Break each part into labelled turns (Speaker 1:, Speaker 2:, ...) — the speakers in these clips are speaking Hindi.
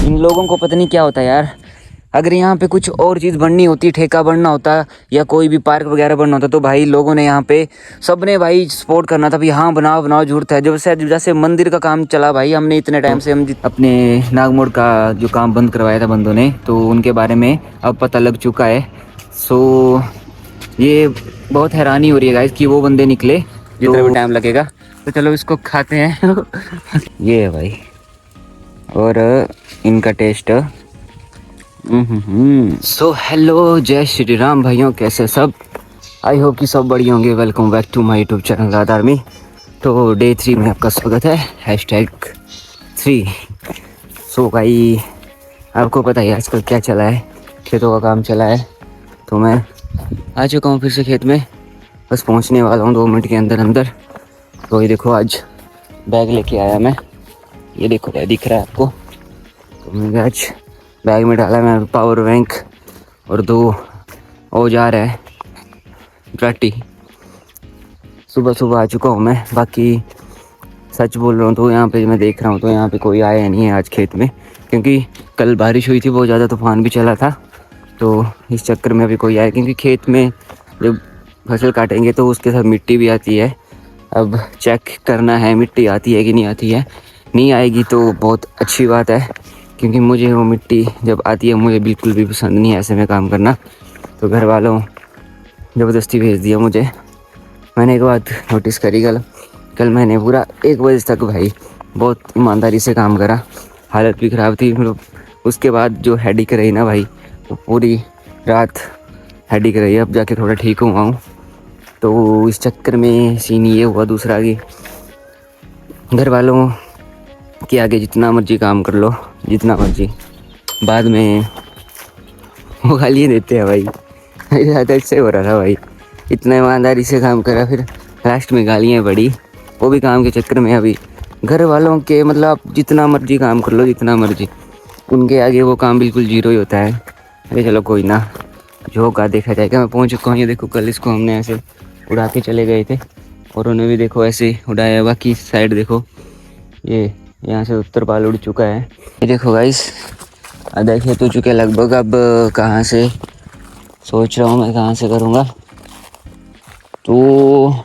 Speaker 1: इन लोगों को पता नहीं क्या होता है यार। अगर यहाँ पे कुछ और चीज़ बननी होती, ठेका बनना होता या कोई भी पार्क वगैरह बनना होता तो भाई लोगों ने यहाँ पे सब ने भाई सपोर्ट करना था, भाई हाँ बनाओ बनाओ जरूरत है। जब से जैसे मंदिर का काम चला भाई, हमने इतने टाइम से हम अपने नागमोड़ का जो काम बंद करवाया था बंदों ने, तो उनके बारे में अब पता लग चुका है। सो ये बहुत हैरानी हो रही है गाइस कि वो बंदे निकले, जितना भी टाइम लगेगा। तो चलो इसको खाते हैं। ये है भाई, और इनका टेस्ट। सो हेलो, जय श्री राम भाइयों, कैसे सब? आई होप कि सब बढ़िया होंगे। Welcome back to my YouTube channel रात आर्मी। तो डे 3 में आपका स्वागत है, #3। सो भाई आपको पता है आजकल क्या चला है, खेतों का काम चला है। तो मैं आ चुका हूँ फिर से खेत में, बस पहुँचने वाला हूँ 2 मिनट के अंदर अंदर। तो ये देखो आज बैग लेके आया मैं, ये देखो भाई दिख रहा है आपको। तो मैंने आज बैग में डाला मैं पावर बैंक और 2 औजार है, ट्राटी। सुबह सुबह आ चुका हूँ मैं। बाकी सच बोल रहा हूँ तो यहाँ पे मैं देख रहा हूँ तो यहाँ पे कोई आया नहीं है आज खेत में, क्योंकि कल बारिश हुई थी, बहुत ज़्यादा तूफान भी चला था। तो इस चक्कर में अभी कोई आया, क्योंकि खेत में जब फसल काटेंगे तो उसके साथ मिट्टी भी आती है। अब चेक करना है मिट्टी आती है कि नहीं आती है। नहीं आएगी तो बहुत अच्छी बात है, क्योंकि मुझे वो मिट्टी जब आती है मुझे बिल्कुल भी पसंद नहीं है ऐसे में काम करना। तो घर वालों ज़बरदस्ती भेज दिया मुझे। मैंने एक बात नोटिस करी, कल मैंने पूरा 1 बजे तक भाई बहुत ईमानदारी से काम करा, हालत भी ख़राब थी। मतलब उसके बाद जो हेडेक रही ना भाई, वो पूरी रात हेडेक रही। अब जाके थोड़ा ठीक हुआ हूँ। तो इस चक्कर में सीन ये हुआ दूसरा कि घर वालों के आगे जितना मर्जी काम कर लो, जितना मर्जी, बाद में वो गालियाँ देते हैं भाई। ज़्यादा इससे हो रहा था भाई, इतना ईमानदारी से काम करा, फिर लास्ट में गालियाँ पड़ी, वो भी काम के चक्कर में। अभी घर वालों के मतलब आप जितना मर्जी काम कर लो, जितना मर्जी, उनके आगे वो काम बिल्कुल जीरो ही होता है। अरे चलो कोई ना, जो होगा देखा जाएगा। मैं पहुँच चुका हूँ। ये देखो कल इसको हमने ऐसे उड़ा के चले गए थे और उन्हें भी देखो ऐसे उड़ाया। बाकी साइड देखो, ये यहाँ से उत्तर बाल उड़ चुका है। ये देखो गाइस, आधा खेत हो चुके लगभग। अब कहाँ से सोच रहा हूँ मैं कहाँ से करूँगा, तो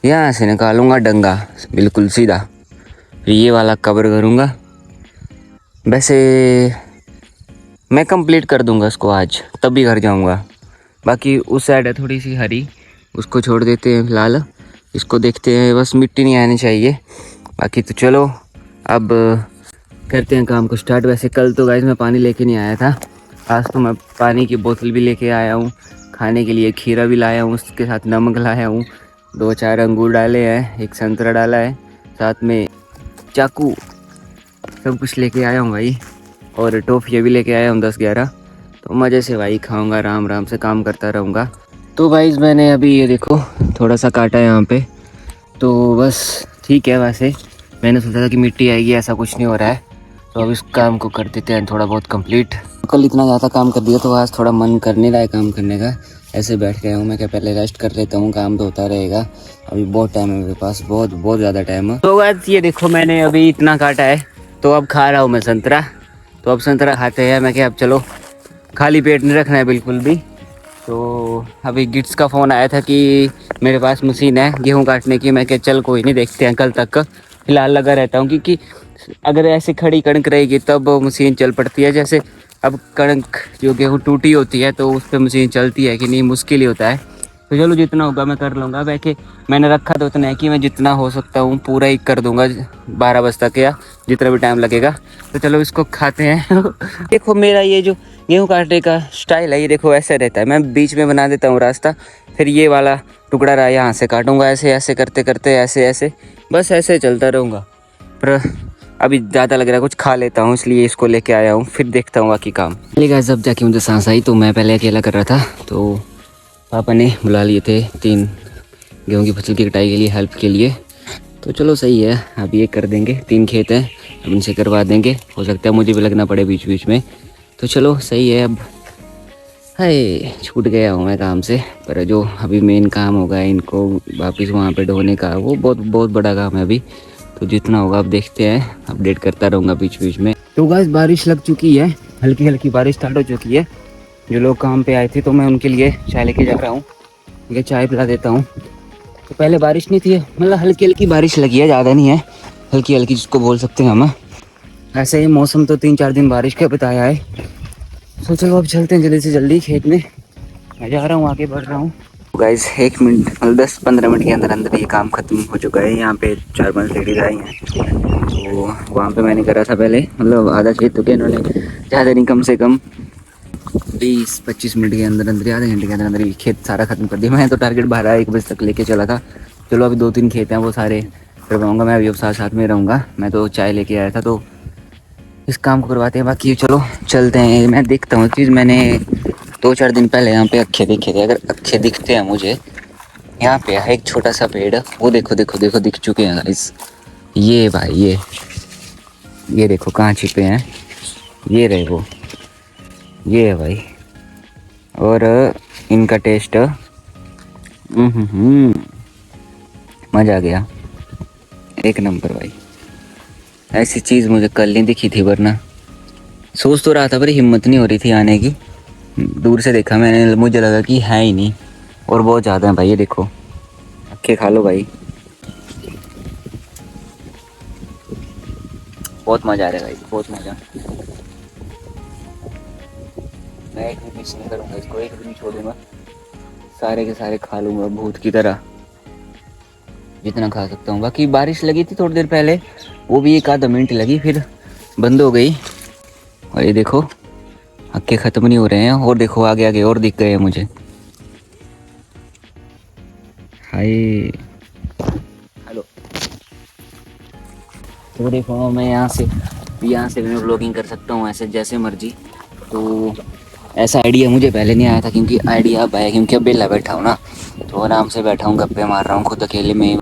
Speaker 1: यहाँ से निकालूंगा डंगा बिल्कुल सीधा, फिर ये वाला कवर करूँगा। वैसे मैं कंप्लीट कर दूँगा इसको आज, तभी घर जाऊँगा। बाकी उस साइड है थोड़ी सी हरी, उसको छोड़ देते हैं फिलहाल। इसको देखते हैं, बस मिट्टी नहीं आनी चाहिए। बाकी तो चलो अब करते हैं काम को स्टार्ट। वैसे कल तो गाइस मैं पानी लेके नहीं आया था, आज तो मैं पानी की बोतल भी लेके आया हूँ। खाने के लिए खीरा भी लाया हूँ, उसके साथ नमक लाया हूँ, 2-4 अंगूर डाले हैं, 1 संतरा डाला है, साथ में चाकू, सब कुछ लेके आया हूँ भाई। और टॉफ़ियाँ भी लेके आया हूँ 10-11। तो मज़े से भाई खाऊँगा, आराम आराम से काम करता रहूँगा। तो भाई मैंने अभी ये देखो थोड़ा सा काटा है यहाँ पे, तो बस ठीक है। वैसे मैंने सोचा था कि मिट्टी आएगी, ऐसा कुछ नहीं हो रहा है। तो अब इस काम को कर देते हैं थोड़ा बहुत कंप्लीट। कल इतना ज़्यादा काम कर दिया तो आज थोड़ा मन करने रहा है काम करने का। ऐसे बैठ गया हूँ मैं, क्या पहले रेस्ट कर लेता हूँ, काम तो होता रहेगा। अभी बहुत टाइम है मेरे पास, बहुत ज़्यादा टाइम है। तो आज ये देखो मैंने अभी इतना काटा है, तो अब खा रहा हूँ मैं संतरा। तो अब संतरा खाते हैं। मैं क्या अब चलो खाली पेट नहीं रखना है बिल्कुल भी। तो अभी गिट्स का फ़ोन आया था कि मेरे पास मशीन है गेहूँ काटने की। मैं क्या चल कोई नहीं, देखते हैं कल तक। फ़िलहाल लगा रहता हूँ, क्योंकि अगर ऐसे खड़ी कणक रहेगी तब मशीन चल पड़ती है। जैसे अब कणक जो गेहूँ टूटी होती है तो उस पर मशीन चलती है कि नहीं, मुश्किल ही होता है। तो चलो जितना होगा मैं कर लूँगा। वैसे मैंने रखा तो उतना है कि मैं जितना हो सकता हूँ पूरा ही कर दूँगा 12 बजे तक, या जितना भी टाइम लगेगा। तो चलो इसको खाते हैं। देखो मेरा ये जो गेहूँ काटने का स्टाइल है, ये देखो ऐसे रहता है। मैं बीच में बना देता हूँ रास्ता, फिर ये वाला टुकड़ा रहा यहाँ से काटूँगा, ऐसे ऐसे करते करते ऐसे बस ऐसे चलता रहूँगा। पर अभी ज़्यादा लग रहा है, कुछ खा लेता हूँ, इसलिए इसको लेके आया हूँ, फिर देखता हूँ बाकी काम। लेकिन जब जाके मुझे सांस आई तो मैं पहले अकेला कर रहा था, तो पापा ने बुला लिए थे 3 गेहूँ की फसल की कटाई के लिए, हेल्प के लिए। तो चलो सही है, अब ये कर देंगे। 3 खेत हैं, अब इनसे करवा देंगे। हो सकता है मुझे भी लगना पड़े बीच बीच में, तो चलो सही है। अब हाय छूट गया हूँ मैं काम से, पर जो अभी मेन काम होगा इनको वापस वहाँ पे ढोने का, वो बहुत बड़ा काम है अभी। तो जितना होगा अब देखते हैं, अपडेट करता रहूँगा बीच बीच में। तो गाइस बारिश लग चुकी है, हल्की हल्की बारिश स्टार्ट हो चुकी है। जो लोग काम पे आए थे तो मैं उनके लिए चाय लेके जा रहा हूँ, ये चाय पिला देता हूँ। तो पहले बारिश नहीं थी, मतलब हल्की हल्की बारिश लगी है, ज़्यादा नहीं है, हल्की हल्की जिसको बोल सकते हैं हम। ऐसे ही मौसम तो 3-4 दिन बारिश का बताया है। तो चलो अब चलते हैं जल्दी से जल्दी खेत में, मैं जा रहा हूँ, आगे बढ़ रहा हूँ। गाइस 1 मिनट मतलब 10-15 मिनट के अंदर अंदर ये काम खत्म हो चुका है। यहाँ पे 4-5 लेडीज आई हैं, तो वहाँ पे मैंने करा था पहले, मतलब आधा खेत तो क्या इन्होंने ज़्यादा नहीं, कम से कम 20-25 मिनट के अंदर अंदर, आधे घंटे के अंदर अंदर ये खेत सारा खत्म कर दिया। मैं तो टारगेट 12-1 बजे तक लेके चला था। चलो अभी 2-3 खेत हैं वो सारे करवाऊँगा मैं, अभी अब साथ साथ में रहूँगा। मैं तो चाय लेके आया था तो इस काम को करवाते हैं, बाकी चलो चलते हैं। मैं देखता हूँ चीज़, मैंने 2-4 दिन पहले यहाँ पे अक्षे देखे थे, अगर अक्षे दिखते हैं मुझे। यहाँ पे है एक छोटा सा पेड़, वो देखो देखो देखो दिख चुके हैं गाइस। ये भाई ये देखो कहाँ छिपे हैं, ये रहे वो, ये है भाई। और इनका टेस्ट मज़ा आ गया, एक नंबर भाई। ऐसी चीज़ मुझे कल नहीं दिखी थी, वरना सोच तो रहा था पर हिम्मत नहीं हो रही थी आने की। दूर से देखा मैंने, मुझे लगा कि है ही नहीं, और बहुत ज़्यादा है भाई। ये देखो, अक्के खा लो भाई, बहुत मज़ा आ रहा है भाई, बहुत मज़ा। मैं एक भी मिस नहीं करूँगा इसको, एक भी नहीं छोड़ूंगा, सारे के सारे खा लूँगा भूत की तरह, जितना खा सकता हूँ। बाकी बारिश लगी थी थोड़ी देर पहले, वो भी 1-आधा मिनट लगी, फिर बंद हो गई। और ये देखो अक्के ख़त्म नहीं हो रहे हैं, और देखो आगे आगे और दिख गए हैं मुझे। Hi hello. तो देखो मैं यहाँ से मैं व्लॉगिंग कर सकता हूँ ऐसे जैसे मर्जी। तो ऐसा आइडिया मुझे पहले नहीं आया था, क्योंकि आइडिया अब आया क्योंकि अब बेला बैठा हूँ ना, तो आराम से बैठा हूँ, गप्पे मार रहा हूँ खुद अकेले में।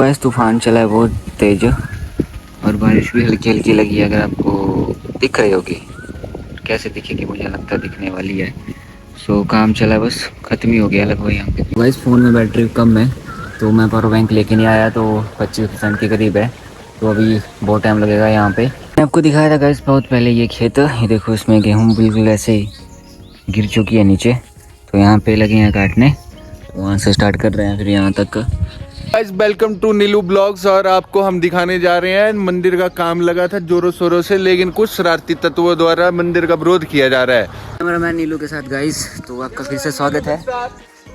Speaker 1: बस तूफान चला है बहुत तेज, और बारिश भी हल्की हल्की लगी है। अगर आपको दिख रही होगी, कैसे दिखेगी, मुझे लगता है दिखने वाली है। सो काम चला है, बस ख़त्म ही हो गया लगभग यहाँ पे। गाइस फ़ोन में बैटरी कम है, तो मैं पावर बैंक लेके नहीं आया, तो 25% के करीब है, तो अभी बहुत टाइम लगेगा यहाँ पे। मैं आपको दिखाया था गाइस बहुत पहले ये खेत, ये देखो इसमें गेहूँ बिल्कुल ऐसे ही गिर चुकी है नीचे, तो यहाँ पे लगे हैं काटने, तो वहाँ से स्टार्ट कर रहे हैं फिर यहाँ तक।
Speaker 2: Guys welcome to Neelu blogs, और आपको हम दिखाने जा रहे हैं मंदिर का काम लगा था जोरों शोरों से, लेकिन कुछ शरारती तत्वों द्वारा मंदिर का विरोध किया जा रहा है।
Speaker 1: कैमरामैन नीलू के साथ गाइस, तो आपका फिर से स्वागत है।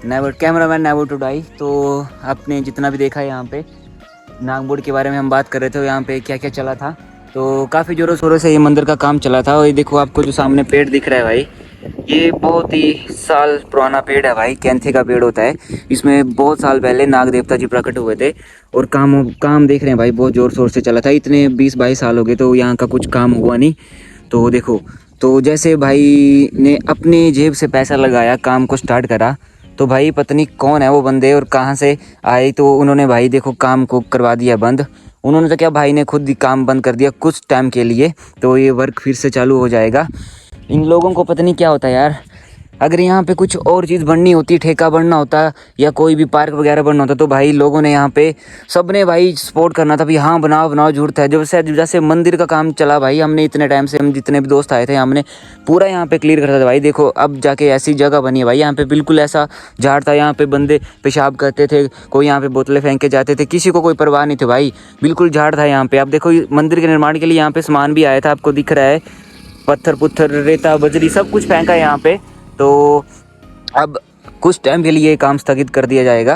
Speaker 1: Cameraman never to die. तो आपने जितना भी देखा है यहाँ पे नागबोर्ड के बारे में हम बात कर रहे थे, यहाँ पे क्या क्या चला था, तो काफ़ी ज़ोरों शोरों से ये मंदिर का काम चला था। और ये देखो आपको जो सामने पेड़ दिख रहा है भाई, ये बहुत ही साल पुराना पेड़ है भाई, कैंथे का पेड़ होता है। इसमें बहुत साल पहले नाग देवता जी प्रकट हुए थे, और काम देख रहे हैं भाई बहुत ज़ोर शोर से चला था। इतने 20-22 साल हो गए, तो यहाँ का कुछ काम हुआ नहीं। तो देखो, तो जैसे भाई ने अपनी जेब से पैसा लगाया, काम को स्टार्ट करा, तो भाई पता नहीं कौन है वो बंदे और कहाँ से आए, तो उन्होंने भाई देखो काम को करवा दिया बंद। उन्होंने तो क्या, भाई ने खुद ही काम बंद कर दिया कुछ टाइम के लिए, तो ये वर्क फिर से चालू हो जाएगा। इन लोगों को पता नहीं क्या होता है यार, अगर यहाँ पे कुछ और चीज़ बननी होती, ठेका बनना होता या कोई भी पार्क वगैरह बनना होता, तो भाई लोगों ने यहाँ पे सब ने भाई सपोर्ट करना था, भाई हाँ बनाओ बनाओ, जरूरत है। जब से जैसे मंदिर का काम चला भाई, हमने इतने टाइम से हम जितने भी दोस्त आए थे, हमने पूरा यहाँ पे क्लियर करता था भाई। देखो अब जाके ऐसी जगह बनी है भाई, यहाँ पे बिल्कुल ऐसा झाड़ था, यहाँ पे बंदे पेशाब करते थे, कोई यहाँ पे बोतलें फेंक के जाते थे, किसी को कोई परवाह नहीं थी भाई, बिल्कुल झाड़ था यहाँ पे। अब देखो मंदिर के निर्माण के लिए यहाँ पे सामान भी आया था, आपको दिख रहा है, पत्थर पुत्थर रेता बजरी सब कुछ फेंका है यहाँ पे। तो अब कुछ टाइम के लिए काम स्थगित कर दिया जाएगा।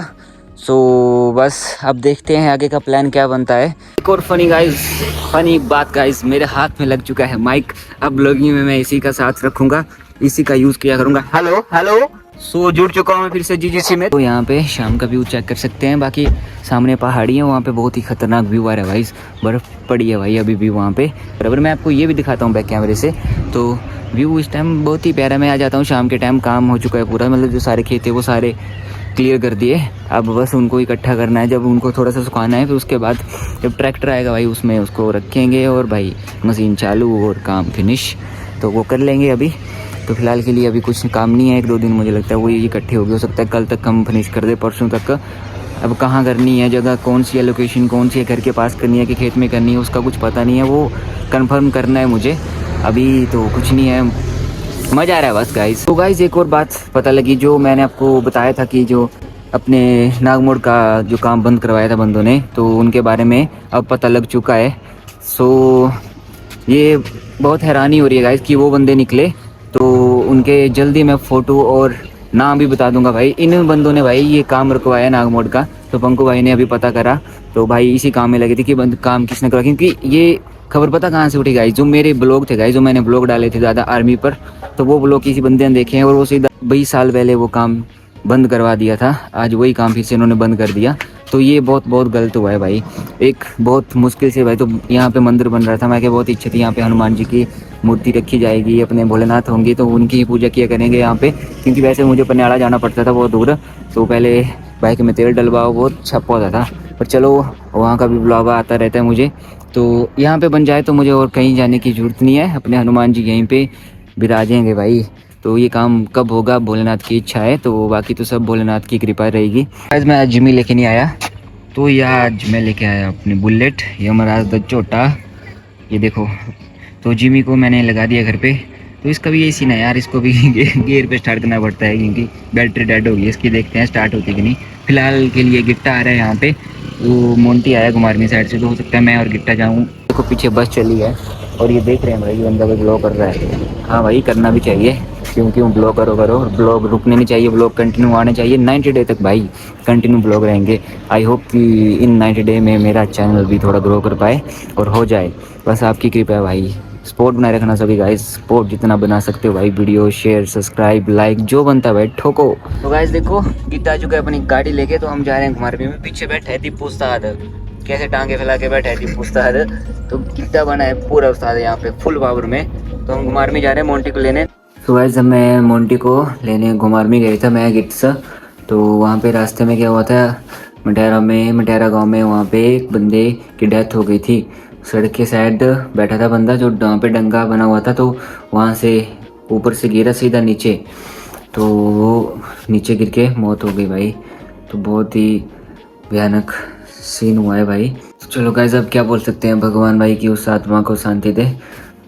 Speaker 1: सो बस अब देखते हैं आगे का प्लान क्या बनता है। एक और फनी बात गाइस, मेरे हाथ में लग चुका है माइक। अब ब्लॉगिंग में मैं इसी का साथ रखूँगा, इसी का यूज़ किया करूँगा। Hello hello. सो जुड़ चुका हूँ मैं फिर से जीजीसी में। तो यहाँ पे शाम का व्यू चेक कर सकते हैं। बाकी सामने पहाड़ी है, वहाँ पे बहुत ही खतरनाक व्यू आ रहा है भाई, बर्फ़ पड़ी है भाई अभी भी वहाँ पे। बराबर मैं आपको ये भी दिखाता हूँ बैक कैमरे से। तो व्यू इस टाइम बहुत ही प्यारा। मैं आ जाता हूँ शाम के टाइम, काम हो चुका है पूरा, मतलब जो सारे खेत थे वो सारे क्लियर कर दिए। अब बस उनको इकट्ठा करना है, जब उनको थोड़ा सा सुखाना है, फिर उसके बाद जब ट्रैक्टर आएगा भाई उसमें उसको रखेंगे, और भाई मशीन चालू और काम फिनिश, तो वो कर लेंगे अभी। तो फिलहाल के लिए अभी कुछ काम नहीं है, 1-2 दिन मुझे लगता है वो ये इकट्ठे हो गए, हो सकता है कल तक हम फिनिश कर दे, परसों तक। अब कहाँ करनी है जगह, कौन सी है लोकेशन, कौन सी है घर के पास करनी है कि खेत में करनी है, उसका कुछ पता नहीं है, वो कंफर्म करना है मुझे। अभी तो कुछ नहीं है, मज़ा आ रहा है बस गाइस। तो गाइस एक और बात पता लगी, जो मैंने आपको बताया था कि जो अपने नागमोड़ का जो काम बंद करवाया था बंदों ने, तो उनके बारे में अब पता लग चुका है। सो ये बहुत हैरानी हो रही है गाइस कि वो बंदे निकले, तो उनके जल्दी मैं फ़ोटो और नाम भी बता दूंगा भाई। इन बंदों ने भाई ये काम रुकवाया नागमोड़ का, तो पंकु भाई ने अभी पता करा, तो भाई इसी काम में लगे थे कि बंद काम किसने करा, क्योंकि ये खबर पता कहाँ से उठी गाइस, जो मेरे ब्लॉग थे गाइस, जो मैंने ब्लॉग डाले थे ज़्यादा आर्मी पर, तो वो ब्लॉग किसी बंदे ने देखे हैं और वो सीधा 20 साल पहले वो काम बंद करवा दिया था। आज वही काम फिर से इन्होंने बंद कर दिया, तो ये बहुत बहुत गलत हुआ है भाई। एक बहुत मुश्किल से भाई, तो यहाँ पे मंदिर बन रहा था, मैं क्या बहुत इच्छा थी यहाँ पे हनुमान जी की मूर्ति रखी जाएगी, अपने भोलेनाथ होंगे तो उनकी ही पूजा किया करेंगे यहाँ पे, क्योंकि वैसे मुझे पन्याड़ा जाना पड़ता था बहुत दूर, तो पहले बाइक में तेल डलवाओ, बहुत छप्पा होता था। पर चलो वहाँ का भी ब्लॉग आता रहता है मुझे, तो यहाँ पे बन जाए तो मुझे और कहीं जाने की ज़रूरत नहीं है, अपने हनुमान जी यहीं पे विराजेंगे भाई। तो ये काम कब होगा, भोलेनाथ की इच्छा है, तो बाकी तो सब भोलेनाथ की कृपा रहेगी। आज मैं आज जिमी लेके नहीं आया, तो ये आज मैं लेके आया अपनी बुलेट, ये हमारा द छोटा, ये देखो। तो जिमी को मैंने लगा दिया घर पे, तो इसका भी यही सीन है यार, इसको भी गियर पे स्टार्ट करना पड़ता है क्योंकि बैटरी डेड हो गई इसकी, देखते हैं स्टार्ट होती कि नहीं। फिलहाल के लिए गिट्टा आ रहा है यहाँ पे, वो मोंटी आया घुमारनी साइड से, तो हो सकता है मैं और गिट्टा जाऊँ। देखो पीछे बस चली है और ये देख रहे हैं भाई, ये बंदा भी ब्लॉग कर रहा है। हाँ भाई करना भी चाहिए, क्योंकि ब्लॉग करो और ब्लॉग रुकने नहीं चाहिए, ब्लॉग कंटिन्यू आने चाहिए 90 डे तक भाई, कंटिन्यू ब्लॉग रहेंगे। आई होप कि इन 90 डे में मेरा चैनल भी थोड़ा ग्रो कर पाए और हो जाए, बस आपकी कृपा है भाई। सपोर्ट बनाए रखना सभी गाइस, सपोर्ट जितना बना सकते हो भाई, वीडियो शेयर सब्सक्राइब लाइक जो बनता है भाई ठोको। तो गाइस देखो गीता आ चुका है अपनी गाड़ी लेके, तो हम जा रहे हैं घुमारवी में। पीछे बैठा है दीपू उस्ताद, कैसे टांगे फैला के बैठा है दीपू उस्ताद, तो गीता बना है पूरा उस्ताद यहाँ पे फुल पावर में। तो हम घुमारवी जा रहे हैं मोंटी को लेने। तो गाइस जब मैं मोंटी को लेने घुमारवी गया था मैं गिट्स, तो वहाँ पे रास्ते में क्या हुआ था, मटेरा गाँव में वहाँ पे एक बंदे की डेथ हो गई थी। सड़क के साइड बैठा था बंदा, जो वहाँ पे डंगा बना हुआ था, तो वहाँ से ऊपर से गिरा सीधा नीचे, तो वो नीचे गिर के मौत हो गई भाई। तो बहुत ही भयानक सीन हुआ है भाई। तो चलो गाइस अब क्या बोल सकते हैं, भगवान भाई की उस आत्मा को शांति दे।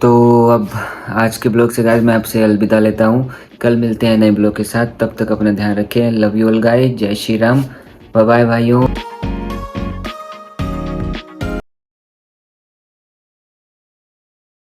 Speaker 1: तो अब आज के ब्लॉग से गाइस मैं आपसे अलविदा लेता हूँ, कल मिलते हैं नए ब्लॉग के साथ, तब तक अपना ध्यान रखें। लव यू ऑल गाइस, जय श्री राम, बाय बाय भाइयों।